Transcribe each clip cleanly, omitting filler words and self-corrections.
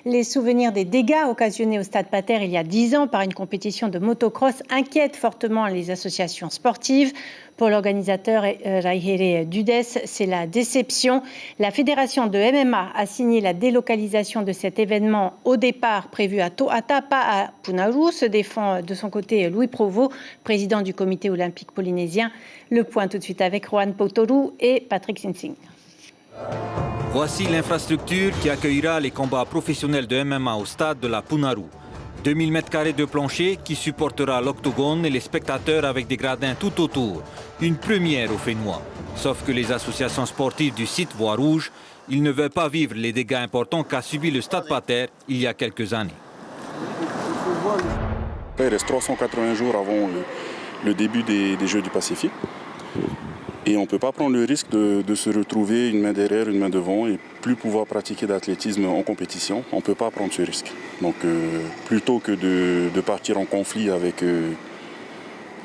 Les souvenirs des dégâts occasionnés au Stade Pater il y a 10 ans par une compétition de motocross inquiètent fortement les associations sportives. Pour l'organisateur Raihere Dudes, c'est la déception. La fédération de MMA a signé la délocalisation de cet événement au départ prévu à Toata, pas à Punaru, se défend de son côté Louis Provost, président du comité olympique polynésien. Le point tout de suite avec Juan Potoru et Patrick Sinsing. Voici l'infrastructure qui accueillera les combats professionnels de MMA au stade de la Punaru. 2000 m² de plancher qui supportera l'octogone et les spectateurs avec des gradins tout autour. Une première au Fénois. Sauf que les associations sportives du site voient rouge. Ils ne veulent pas vivre les dégâts importants qu'a subi le Stade Pater il y a quelques années. Il reste 380 jours avant le début des Jeux du Pacifique. Et on ne peut pas prendre le risque de se retrouver une main derrière, une main devant et plus pouvoir pratiquer d'athlétisme en compétition. On ne peut pas prendre ce risque. Donc plutôt que de partir en conflit avec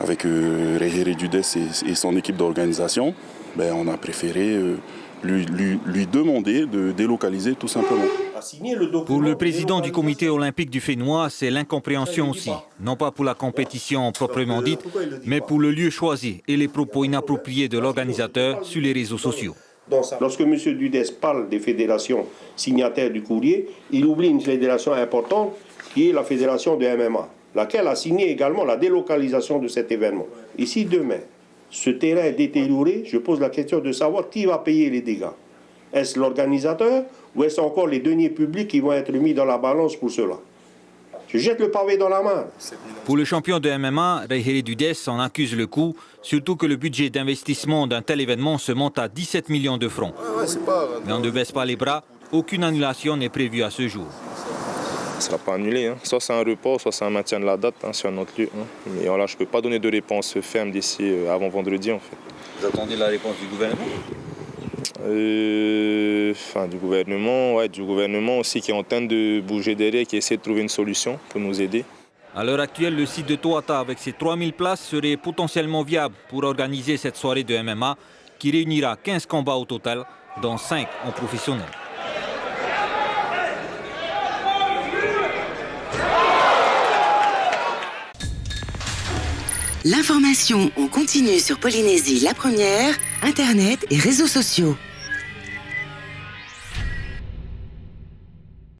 Raihere Dudes et son équipe d'organisation, on a préféré lui demander de délocaliser tout simplement. Pour le président du comité olympique du Fénois, c'est l'incompréhension aussi. Non pas pour la compétition proprement dite, mais pour le lieu choisi et les propos inappropriés de l'organisateur sur les réseaux sociaux. Lorsque M. Dudes parle des fédérations signataires du courrier, il oublie une fédération importante qui est la fédération de MMA, laquelle a signé également la délocalisation de cet événement. Et si demain, ce terrain est détérioré, je pose la question de savoir qui va payer les dégâts. Est-ce l'organisateur ou est-ce encore les deniers publics qui vont être mis dans la balance pour cela? Je jette le pavé dans la main. Pour le champion de MMA, Raihere Dudes en accuse le coup, surtout que le budget d'investissement d'un tel événement se monte à 17 millions de francs. Mais on ne baisse pas les bras, aucune annulation n'est prévue à ce jour. Ça ne sera pas annulé. Soit c'est un report, soit c'est un maintien de la date sur un autre lieu. Mais voilà, je ne peux pas donner de réponse ferme d'ici avant vendredi en fait. Vous attendez la réponse du gouvernement? Du gouvernement aussi qui est en train de bouger derrière, qui essaie de trouver une solution pour nous aider. À l'heure actuelle, le site de Toata avec ses 3000 places serait potentiellement viable pour organiser cette soirée de MMA qui réunira 15 combats au total, dont 5 en professionnel. L'information en continu sur Polynésie la première, Internet et réseaux sociaux.